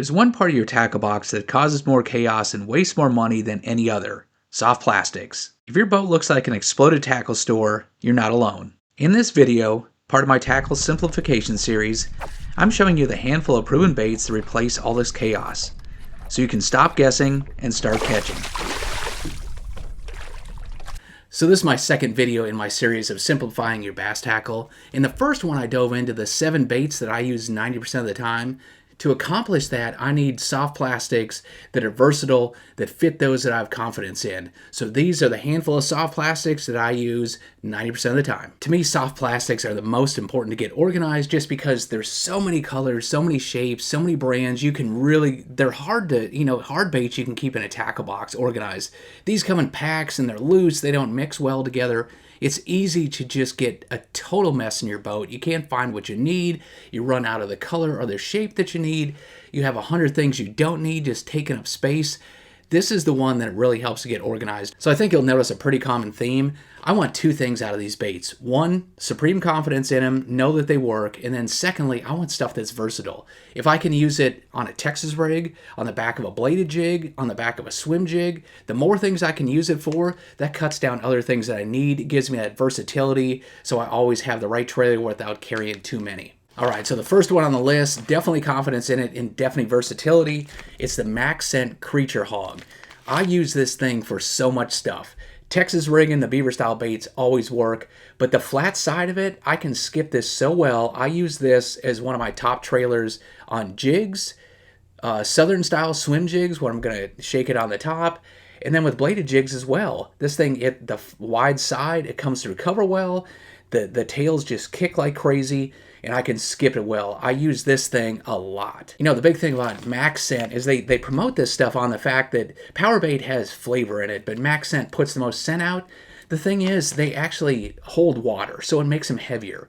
There's one part of your tackle box that causes more chaos and wastes more money than any other: soft plastics. If your boat looks like an exploded tackle store, you're not alone. In this video, part of my tackle simplification series, I'm showing you the handful of proven baits that replace all this chaos, so you can stop guessing and start catching. So this is my second video in my series of simplifying your bass tackle. In the first one, I dove into the 7 baits that I use 90% of the time. To accomplish that, I need soft plastics that are versatile, that fit those that I have confidence in. So these are the handful of soft plastics that I use 90% of the time. To me, soft plastics are the most important to get organized just because there's so many colors, so many shapes, so many brands. You can really, they're hard to, hard baits you can keep in a tackle box organized. These come in packs and they're loose, they don't mix well together. It's easy to just get a total mess in your boat. You can't find what you need. You run out of the color or the shape that you need. You have 100 things you don't need just taking up space. This is the one that really helps to get organized. So I think you'll notice a pretty common theme. I want 2 things out of these baits. 1, supreme confidence in them, know that they work. And then secondly, I want stuff that's versatile. If I can use it on a Texas rig, on the back of a bladed jig, on the back of a swim jig, the more things I can use it for, that cuts down other things that I need. It gives me that versatility, so I always have the right trailer without carrying too many. All right, so the first one on the list, definitely confidence in it and definitely versatility. It's the Maxent Creature Hawg. I use this thing for so much stuff. Texas rig and the beaver style baits always work, but the flat side of it, I can skip this so well. I use this as one of my top trailers on jigs, southern style swim jigs where I'm gonna shake it on the top, and then with bladed jigs as well. This thing, the wide side, it comes through cover well. The tails just kick like crazy, and I can skip it well. I use this thing a lot. The big thing about Maxent is they promote this stuff on the fact that PowerBait has flavor in it, but Maxent puts the most scent out. The thing is, they actually hold water, so it makes them heavier.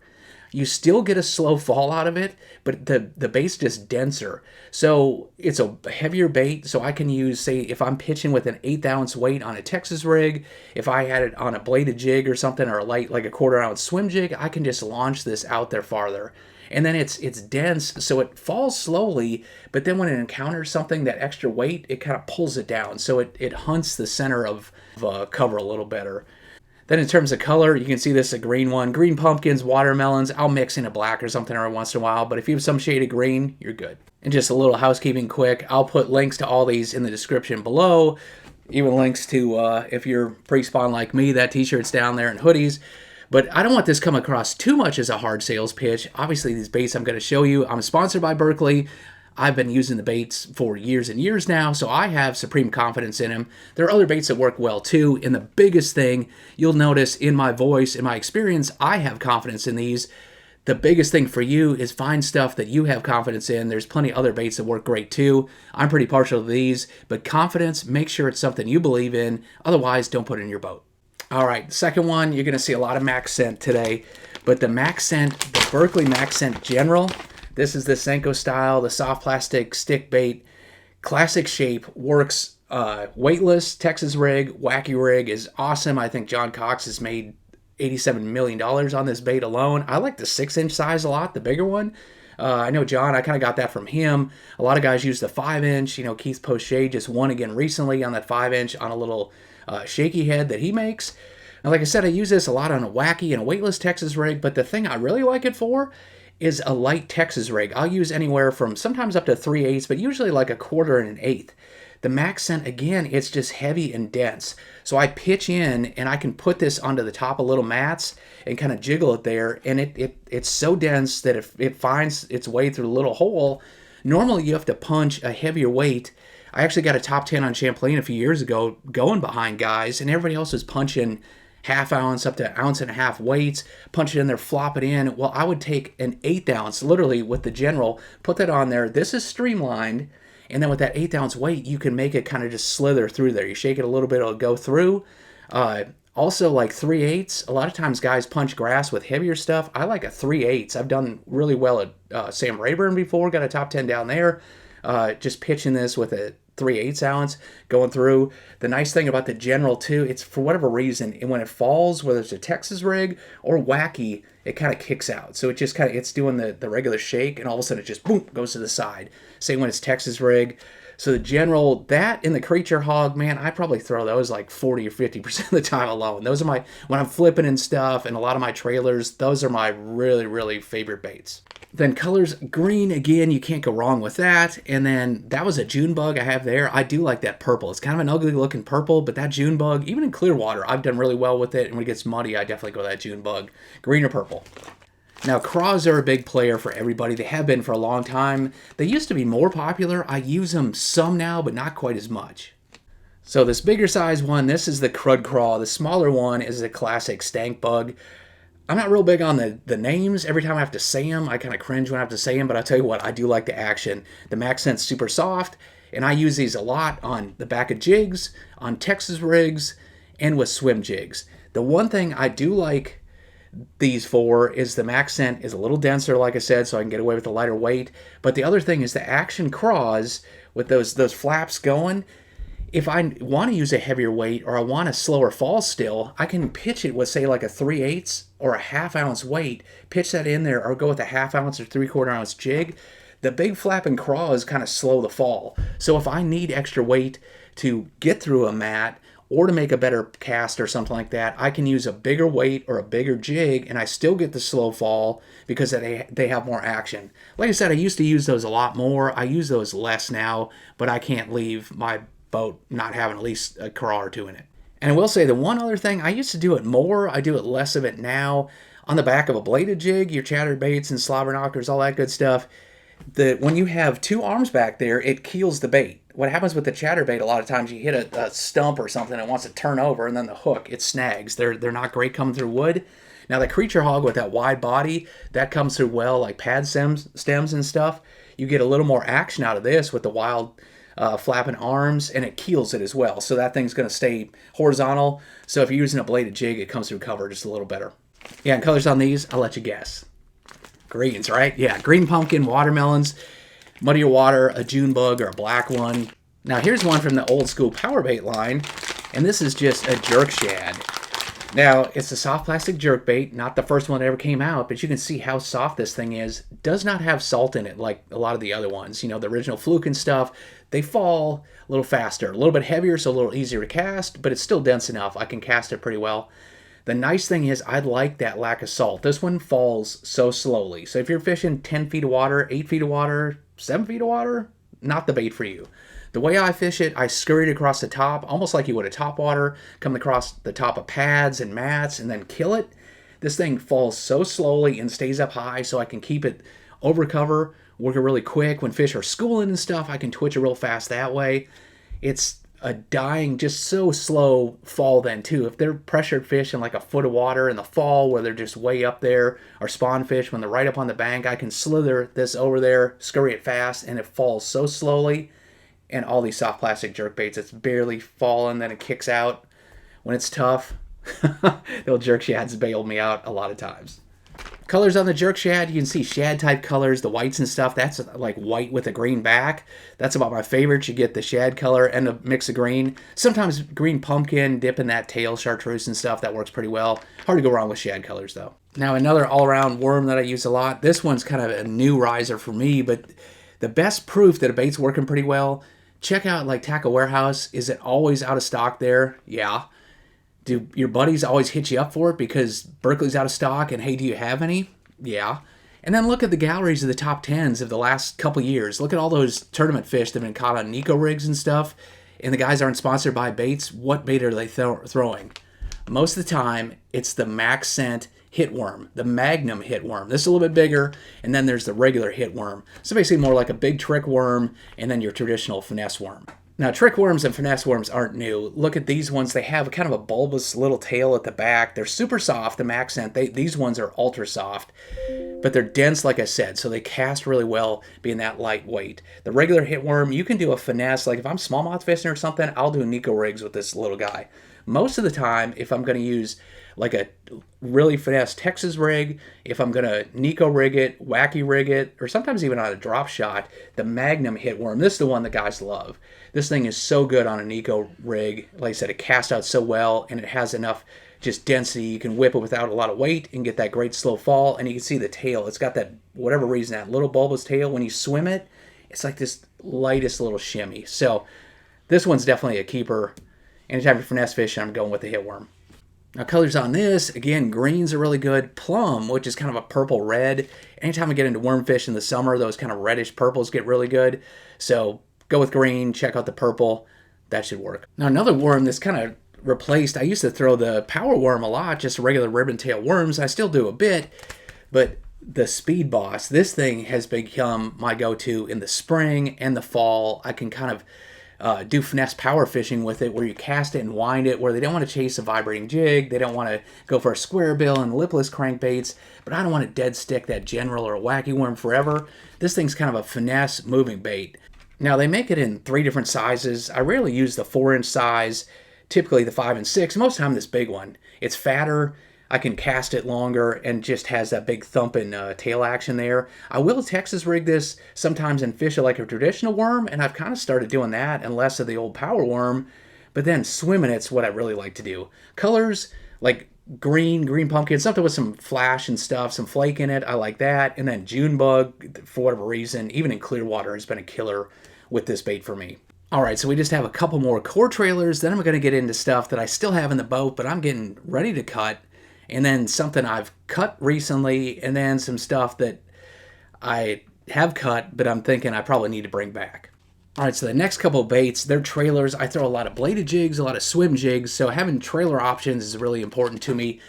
You still get a slow fall out of it, but the bait's just denser. So it's a heavier bait, so I can use, say, if I'm pitching with an 1/8 ounce weight on a Texas rig, if I had it on a bladed jig or something, or a light, like a 1/4 ounce swim jig, I can just launch this out there farther. And then it's dense, so it falls slowly, but then when it encounters something, that extra weight, it kind of pulls it down. So it hunts the center of cover a little better. Then in terms of color, you can see this is a green one. Green pumpkins, watermelons. I'll mix in a black or something every once in a while, but if you have some shade of green, you're good. And just a little housekeeping quick, I'll put links to all these in the description below. Even links to, if you're pre-spawn like me, that t-shirt's down there and hoodies. But I don't want this to come across too much as a hard sales pitch. Obviously, these baits I'm going to show you, I'm sponsored by Berkley. I've been using the baits for years and years now, so I have supreme confidence in them. There are other baits that work well too, and the biggest thing you'll notice in my voice, in my experience, I have confidence in these. The biggest thing for you is find stuff that you have confidence in. There's plenty of other baits that work great too. I'm pretty partial to these, but confidence, make sure it's something you believe in. Otherwise, don't put it in your boat. All right, the second one, you're going to see a lot of Maxent today, but the Maxent, the Berkley Maxent General. This is the Senko style, the soft plastic stick bait, classic shape, works weightless, Texas rig, wacky rig is awesome. I think John Cox has made $87 million on this bait alone. I like the 6-inch size a lot, the bigger one. I know John, I kind of got that from him. A lot of guys use the 5-inch. Keith Poche just won again recently on that 5-inch on a little shaky head that he makes. Now, like I said, I use this a lot on a wacky and a weightless Texas rig, but the thing I really like it for is a light Texas rig. I'll use anywhere from sometimes up to 3/8, but usually like a 1/4 and an 1/8. The Maxent, again, it's just heavy and dense. So I pitch in and I can put this onto the top of little mats and kind of jiggle it there. And it's so dense that if it finds its way through a little hole, normally you have to punch a heavier weight. I actually got a top 10 on Champlain a few years ago going behind guys, and everybody else was punching 1/2 ounce up to 1.5 ounce weights, punch it in there, flop it in. Well, I would take an 1/8 ounce, literally with the General, put that on there. This is streamlined, and then with that 1/8 ounce weight, you can make it kind of just slither through there. You shake it a little bit, it'll go through. Also, like 3/8, a lot of times guys punch grass with heavier stuff. I like a 3/8. I've done really well at Sam Rayburn before, got a top 10 down there. Just pitching this with a 3/8 ounce going through. The nice thing about the General too, it's for whatever reason, and when it falls, whether it's a Texas rig or wacky, it kind of kicks out. So it just kind of, it's doing the regular shake, and all of a sudden it just boom goes to the side. Same when it's Texas rig. So the General, that and the Creature Hawg, man, I probably throw those like 40 or 50% of the time alone. Those are my, when I'm flipping and stuff, and a lot of my trailers, those are my really, really favorite baits. Then colors, green, again, you can't go wrong with that. And then that was a June bug I have there. I do like that purple. It's kind of an ugly looking purple, but that June bug, even in clear water, I've done really well with it. And when it gets muddy, I definitely go that June bug, green or purple. Now, Craws are a big player for everybody. They have been for a long time. They used to be more popular. I use them some now, but not quite as much. So this bigger size one, this is the Crud Craw. The smaller one is a classic Stank bug. I'm not real big on the names. Every time I have to say them, I kind of cringe when I have to say them, but I'll tell you what, I do like the action. The Maxent's super soft, and I use these a lot on the back of jigs, on Texas rigs, and with swim jigs. The one thing I do like these for is the Maxent is a little denser, like I said, so I can get away with a lighter weight. But the other thing is the action Craws with those flaps going. If I want to use a heavier weight or I want a slower fall still, I can pitch it with, say, like a 3/8 or a ½ ounce weight, pitch that in there, or go with a ½ ounce or 3/4 ounce jig. The big flapping Craws kind of slow the fall. So if I need extra weight to get through a mat or to make a better cast or something like that, I can use a bigger weight or a bigger jig, and I still get the slow fall because they have more action. Like I said, I used to use those a lot more. I use those less now, but I can't leave my boat not having at least a craw or two in it. And I will say the one other thing, I used to do it more. I do it less of it now. On the back of a bladed jig, your chatterbaits and slobber knockers, all that good stuff, when you have two arms back there, it keels the bait. What happens with the chatterbait, a lot of times you hit a stump or something and it wants to turn over, and then the hook, it snags. They're not great coming through wood. Now the Creature Hawg with that wide body, that comes through well, like pad stems and stuff. You get a little more action out of this with the wild flapping arms, and it keels it as well. So that thing's going to stay horizontal. So if you're using a bladed jig, it comes through cover just a little better. Yeah, and colors on these, I'll let you guess. Greens, right? Yeah, green pumpkin, watermelons, muddier water, a June bug, or a black one. Now here's one from the old school PowerBait line, and this is just a jerk shad. Now, it's a soft plastic jerkbait, not the first one that ever came out, but you can see how soft this thing is. Does not have salt in it like a lot of the other ones. You know, the original Fluke and stuff, they fall a little faster, a little bit heavier, so a little easier to cast, but it's still dense enough. I can cast it pretty well. The nice thing is I like that lack of salt. This one falls so slowly. So if you're fishing 10 feet of water, 8 feet of water, 7 feet of water, not the bait for you. The way I fish it, I scurry it across the top, almost like you would a topwater, come across the top of pads and mats and then kill it. This thing falls so slowly and stays up high, so I can keep it over cover, work it really quick. When fish are schooling and stuff, I can twitch it real fast that way. It's a dying, just so slow fall then too. If they're pressured fish in like a foot of water in the fall where they're just way up there, or spawn fish when they're right up on the bank, I can slither this over there, scurry it fast, and it falls so slowly. And all these soft plastic jerkbaits, it's barely falling, then it kicks out. When it's tough, the old jerk shads bailed me out a lot of times. Colors on the jerk shad, you can see shad type colors, the whites and stuff. That's like white with a green back. That's about my favorite. You get the shad color and a mix of green. Sometimes green pumpkin, dip in that tail chartreuse and stuff. That works pretty well. Hard to go wrong with shad colors though. Now another all-around worm that I use a lot. This one's kind of a new riser for me, but the best proof that a bait's working pretty well, check out like Tackle Warehouse. Is it always out of stock there? Yeah. Do your buddies always hit you up for it because Berkley's out of stock and hey, do you have any? Yeah. And then look at the galleries of the top 10s of the last couple years. Look at all those tournament fish that have been caught on Nico rigs and stuff, and the guys aren't sponsored by baits. What bait are they throwing? Most of the time, it's the Maxent hitworm, the Magnum hitworm. This is a little bit bigger, and then there's the regular hitworm. So basically more like a big trick worm and then your traditional finesse worm. Now, trick worms and finesse worms aren't new. Look at these ones. They have kind of a bulbous little tail at the back. They're super soft, the Maxent. These ones are ultra soft, but they're dense, like I said, so they cast really well being that lightweight. The regular hitworm, you can do a finesse. Like if I'm smallmouth fishing or something, I'll do Nico rigs with this little guy. Most of the time, if I'm going to use like a really finesse Texas rig, if I'm going to Nico rig it, wacky rig it, or sometimes even on a drop shot, the Magnum hitworm, this is the one that guys love. This thing is so good on a Nico rig. Like I said, it casts out so well, and it has enough just density. You can whip it without a lot of weight and get that great slow fall, and you can see the tail. It's got that, whatever reason, that little bulbous tail. When you swim it, it's like this lightest little shimmy. So this one's definitely a keeper. Anytime you're finesse fishing, I'm going with the hitworm. Now, colors on this, again, greens are really good. Plum, which is kind of a purple red. Anytime I get into worm fish in the summer, those kind of reddish purples get really good. So go with green, check out the purple. That should work. Now, another worm that's kind of replaced, I used to throw the power worm a lot, just regular ribbon tail worms. I still do a bit, but the Speed Boss, this thing has become my go-to in the spring and the fall. I can kind of do finesse power fishing with it, where you cast it and wind it, where they don't want to chase a vibrating jig, they don't want to go for a square bill and lipless crankbaits, but I don't want to dead stick that general or wacky worm forever. This thing's kind of a finesse moving bait. Now, they make it in 3 different sizes. I rarely use the 4-inch size, typically the 5 and 6, most of the time this big one. It's fatter, I can cast it longer, and just has that big thumping tail action there. I will Texas rig this sometimes and fish it like a traditional worm, and I've kind of started doing that and less of the old power worm, but then swimming it's what I really like to do. Colors, like green pumpkin, something with some flash and stuff, some flake in it, I like that. And then June bug, for whatever reason, even in clear water, has been a killer with this bait for me. All right, so we just have a couple more core trailers, then I'm going to get into stuff that I still have in the boat, but I'm getting ready to cut. And then something I've cut recently, and then some stuff that I have cut, but I'm thinking I probably need to bring back. All right, so the next couple of baits, they're trailers. I throw a lot of bladed jigs, a lot of swim jigs, so having trailer options is really important to me.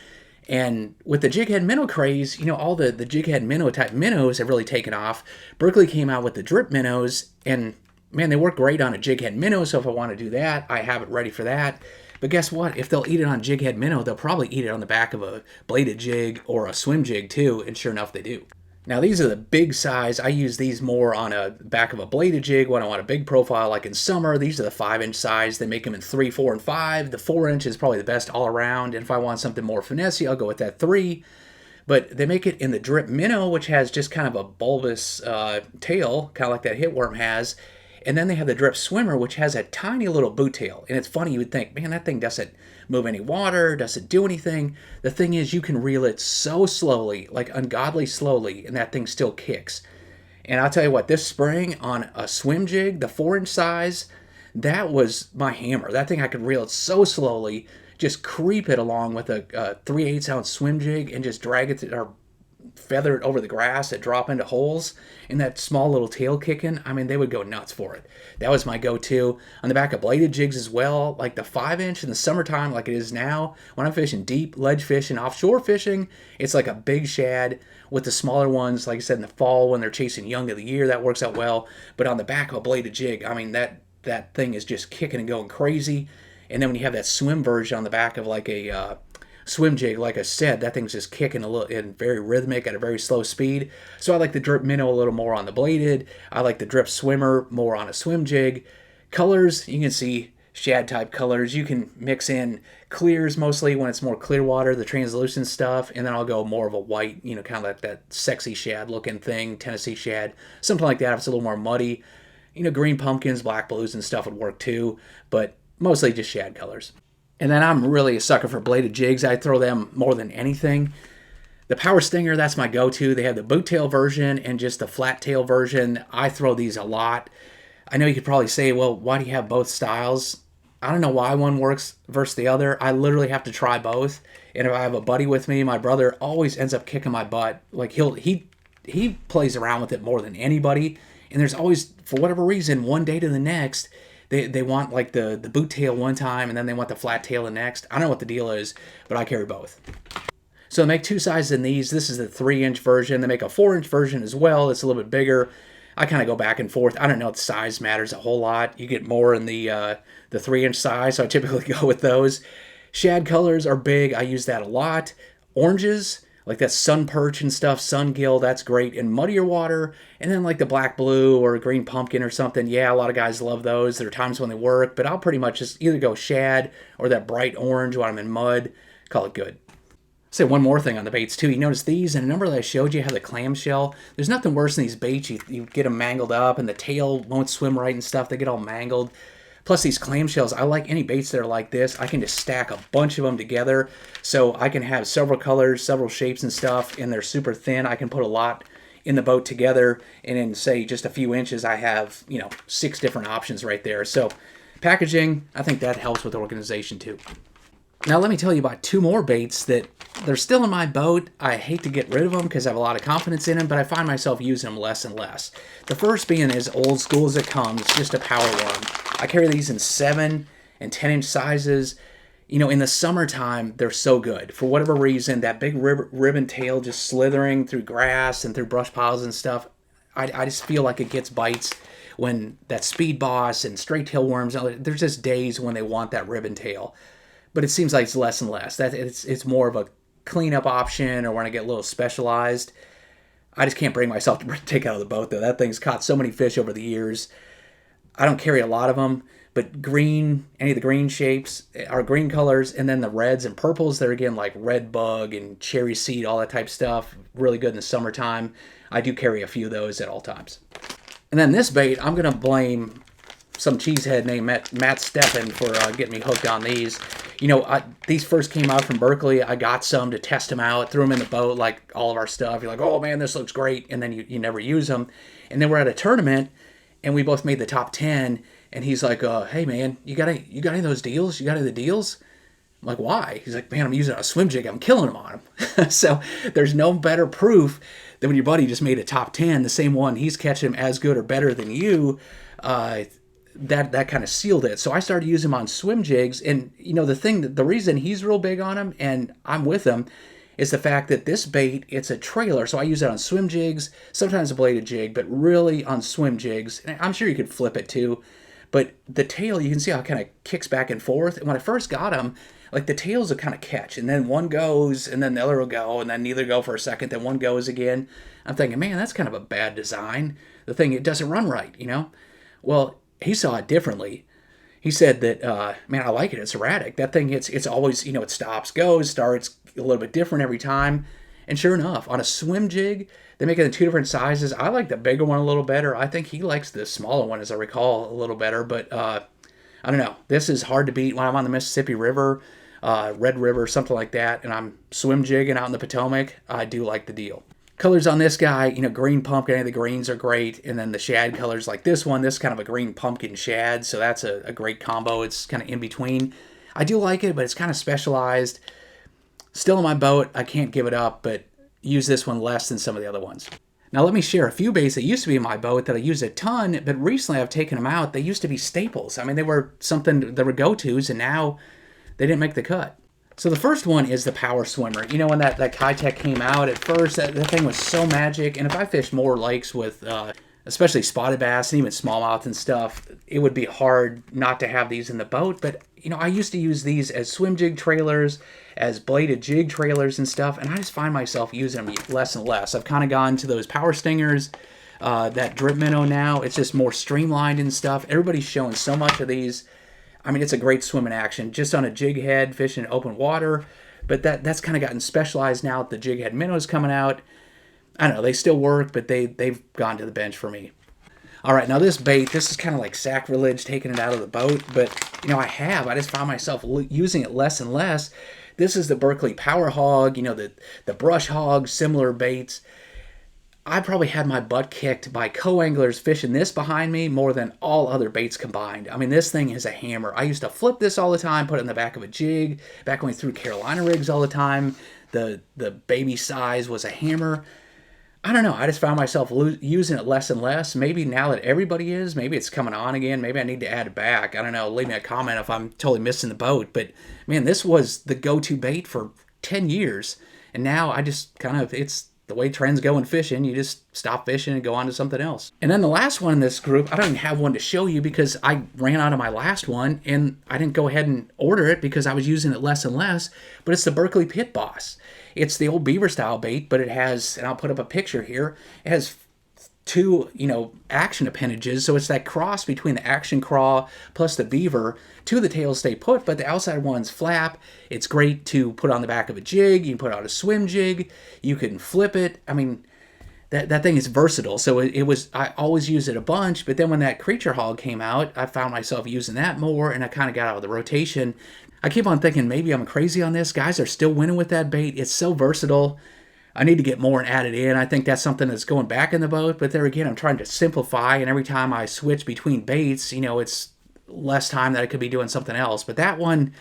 And with the jig head minnow craze, you know, all the jig head minnow type minnows have really taken off. Berkley came out with the drip minnows, and man, they work great on a jig head minnow, so if I want to do that, I have it ready for that. But guess what? If they'll eat it on jig head minnow, they'll probably eat it on the back of a bladed jig or a swim jig too, and sure enough, they do. Now, these are the big size. I use these more on a back of a bladed jig when I want a big profile, like in summer. These are the 5-inch size. They make them in 3, 4, and 5. The 4-inch is probably the best all around, and if I want something more finesse, I'll go with that 3. But they make it in the drip minnow, which has just kind of a bulbous tail, kind of like that hitworm has. And then they have the drip swimmer, which has a tiny little boot tail. And it's funny, you would think, man, that thing doesn't move any water, doesn't do anything. The thing is, you can reel it so slowly, like ungodly slowly, and that thing still kicks. And I'll tell you what, this spring on a swim jig, the 4-inch size, that was my hammer. That thing, I could reel it so slowly, just creep it along with a 3/8 ounce swim jig and just drag it to, or feather it over the grass and drop into holes, and that small little tail kicking, I mean, they would go nuts for it. That was my go-to. On the back of bladed jigs as well, like the 5-inch in the summertime like it is now, when I'm fishing deep ledge fishing, offshore fishing, it's like a big shad. With the smaller ones, like I said, in the fall when they're chasing young of the year, that works out well. But on the back of a bladed jig, I mean, that thing is just kicking and going crazy. And then when you have that swim version on the back of like a swim jig, like I said, that thing's just kicking a little and very rhythmic at a very slow speed. So I like the drip minnow a little more on the bladed. I like the drip swimmer more on a swim jig. Colors, you can see shad type colors. You can mix in clears mostly when it's more clear water, the translucent stuff, and then I'll go more of a white, you know, kind of like that sexy shad looking thing, Tennessee shad, something like that if it's a little more muddy. You know, green pumpkins, black blues and stuff would work too, but mostly just shad colors. And then I'm really a sucker for bladed jigs. I throw them more than anything. The Power Stinger, that's my go-to. They have the boot tail version and just the flat tail version. I throw these a lot. I know you could probably say, well, why do you have both styles? I don't know why one works versus the other. I literally have to try both. And if I have a buddy with me, my brother always ends up kicking my butt. Like he plays around with it more than anybody. And there's always, for whatever reason, one day to the next, they want like the boot tail one time and then they want the flat tail the next. I don't know what the deal is, but I carry both. So they make 2 sizes in these. This is the 3-inch version. They make a 4-inch version as well. It's a little bit bigger. I kind of go back and forth. I don't know if the size matters a whole lot. You get more in the 3-inch size, so I typically go with those. Shad colors are big. I use that a lot. Oranges, like that sun perch and stuff, sun gill, that's great in muddier water. And then like the black blue or green pumpkin or something, yeah, a lot of guys love those. There are times when they work, but I'll pretty much just either go shad or that bright orange when I'm in mud. Call it good. Say one more thing on the baits too. You notice these, and a number that I showed you have the clamshell. There's nothing worse than these baits. You get them mangled up, and the tail won't swim right and stuff. They get all mangled. Plus these clamshells, I like any baits that are like this. I can just stack a bunch of them together, so I can have several colors, several shapes and stuff, and they're super thin. I can put a lot in the boat together, and in say just a few inches, I have 6 different options right there. So packaging, I think that helps with organization too. Now let me tell you about 2 more baits that they're still in my boat. I hate to get rid of them because I have a lot of confidence in them, but I find myself using them less and less. The first being as old school as it comes, just a power worm. I carry these in 7 and 10-inch sizes. In the summertime, they're so good. For whatever reason, that big ribbon tail just slithering through grass and through brush piles and stuff, I just feel like it gets bites when that speed boss and straight tail worms, there's just days when they want that ribbon tail. But it seems like it's less and less. That it's more of a cleanup option, or when I get a little specialized. I just can't bring myself to take out of the boat, though. That thing's caught so many fish over the years. I don't carry a lot of them, but green, any of the green shapes are green colors, and then the reds and purples, they're again like red bug and cherry seed, all that type of stuff. Really good in the summertime. I do carry a few of those at all times. And then this bait, I'm going to blame some cheesehead named Matt Steppen for getting me hooked on these. These first came out from Berkley. I got some to test them out, threw them in the boat like all of our stuff. You're like, oh man, this looks great. And then you never use them. And then we're at a tournament, and we both made the top 10. And he's like, hey man, you got any of those deals? You got any of the deals? I'm like, why? He's like, man, I'm using a swim jig. I'm killing them on them. So there's no better proof than when your buddy just made a top 10, the same one, he's catching them as good or better than you. That kind of sealed it. So I started using them on swim jigs, and the reason he's real big on them and I'm with him is the fact that this bait, it's a trailer. So I use it on swim jigs, sometimes a bladed jig, but really on swim jigs. And I'm sure you could flip it too, but the tail, you can see how it kind of kicks back and forth. And when I first got them, like the tails will kind of catch, and then one goes, and then the other will go, and then neither go for a second, then one goes again. I'm thinking, man, that's kind of a bad design. The thing, it doesn't run right, Well, he saw it differently. He said that, man, I like it. It's erratic. That thing, it's always, it stops, goes, starts a little bit different every time. And sure enough, on a swim jig, they make it in 2 different sizes. I like the bigger one a little better. I think he likes the smaller one, as I recall, a little better. But I don't know. This is hard to beat when I'm on the Mississippi River, Red River, something like that, and I'm swim jigging out in the Potomac. I do like the deal. Colors on this guy, green pumpkin, any of the greens are great. And then the shad colors like this one, this is kind of a green pumpkin shad. So that's a great combo. It's kind of in between. I do like it, but it's kind of specialized. Still in my boat. I can't give it up, but use this one less than some of the other ones. Now let me share a few baits that used to be in my boat that I use a ton, but recently I've taken them out. They used to be staples. I mean, they were something that were go-tos, and now they didn't make the cut. So the first one is the Power Swimmer. When that Kitech came out at first, that thing was so magic. And if I fished more lakes with, especially spotted bass and even smallmouth and stuff, it would be hard not to have these in the boat. But, I used to use these as swim jig trailers, as bladed jig trailers and stuff. And I just find myself using them less and less. I've kind of gone to those Power Stingers, that drip minnow now. It's just more streamlined and stuff. Everybody's showing so much of these. I mean, it's a great swimming action, just on a jig head, fishing in open water. But that's kind of gotten specialized now. The jig head minnows coming out. I don't know, they still work, but they've gone to the bench for me. All right, now this bait, this is kind of like sacrilege, taking it out of the boat. But, I just found myself using it less and less. This is the Berkley Power Hawg, the brush hog, similar baits. I probably had my butt kicked by co-anglers fishing this behind me more than all other baits combined. I mean, this thing is a hammer. I used to flip this all the time, put it in the back of a jig, back when we threw Carolina rigs all the time. The baby size was a hammer. I don't know. I just found myself using it less and less. Maybe now that everybody is, maybe it's coming on again. Maybe I need to add it back. I don't know. Leave me a comment if I'm totally missing the boat. But, man, this was the go-to bait for 10 years. And now I just it's the way trends go in fishing, you just stop fishing and go on to something else. And then the last one in this group, I don't even have one to show you because I ran out of my last one and I didn't go ahead and order it because I was using it less and less, but it's the Berkley Pit Boss. It's the old beaver style bait, but it has, and I'll put up a picture here, it has two, action appendages. So it's that cross between the action craw plus the beaver. Two of the tails stay put, but the outside ones flap. It's great to put on the back of a jig. You can put out a swim jig. You can flip it. I mean, that thing is versatile. So I always use it a bunch, but then when that creature hog came out, I found myself using that more, and I kind of got out of the rotation. I keep on thinking maybe I'm crazy on this. Guys are still winning with that bait. It's so versatile. I need to get more and add it in. I think that's something that's going back in the boat. But there again, I'm trying to simplify. And every time I switch between baits, it's less time that I could be doing something else. But that one,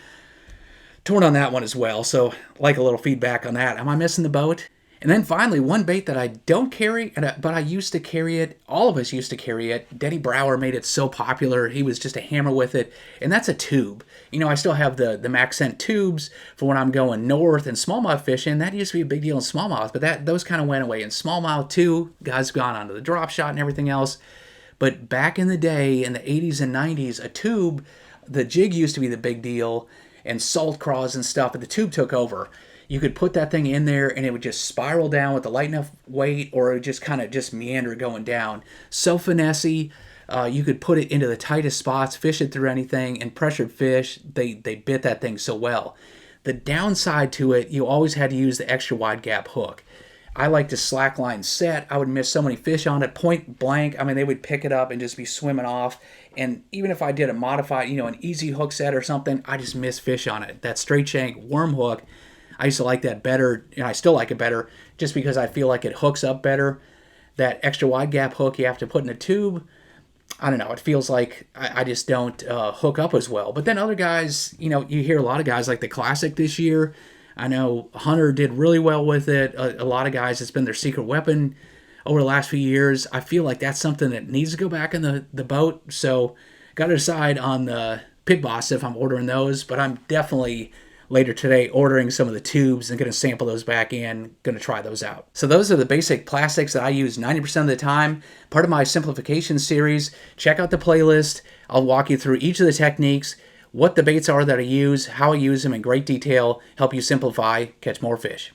torn on that one as well. So like a little feedback on that. Am I missing the boat? And then finally, one bait that I don't carry, but I used to carry it. All of us used to carry it. Denny Brower made it so popular. He was just a hammer with it. And that's a tube. I still have the Maxent tubes for when I'm going north and smallmouth fishing. That used to be a big deal in smallmouth, but those kind of went away. In smallmouth too, guys have gone onto the drop shot and everything else. But back in the day, in the 80s and 90s, a tube, the jig used to be the big deal, and salt craws and stuff, but the tube took over. You could put that thing in there and it would just spiral down with a light enough weight, or it would just kind of just meander going down. So finessey. You could put it into the tightest spots, fish it through anything, and pressured fish, they bit that thing so well. The downside to it, you always had to use the extra wide gap hook. I like to slackline set. I would miss so many fish on it, point blank. I mean, they would pick it up and just be swimming off. And even if I did a modified, an easy hook set or something, I just miss fish on it. That straight shank worm hook, I used to like that better, and I still like it better, just because I feel like it hooks up better. That extra wide gap hook you have to put in a tube, I don't know, it feels like I just don't hook up as well. But then other guys, you hear a lot of guys like the Classic this year. I know Hunter did really well with it. A lot of guys, it's been their secret weapon over the last few years. I feel like that's something that needs to go back in the boat. So got to decide on the Pit Boss if I'm ordering those. But I'm definitely later today ordering some of the tubes and going to sample those back in, going to try those out. So those are the basic plastics that I use 90% of the time. Part of my simplification series. Check out the playlist. I'll walk you through each of the techniques, what the baits are that I use, how I use them in great detail, help you simplify, catch more fish.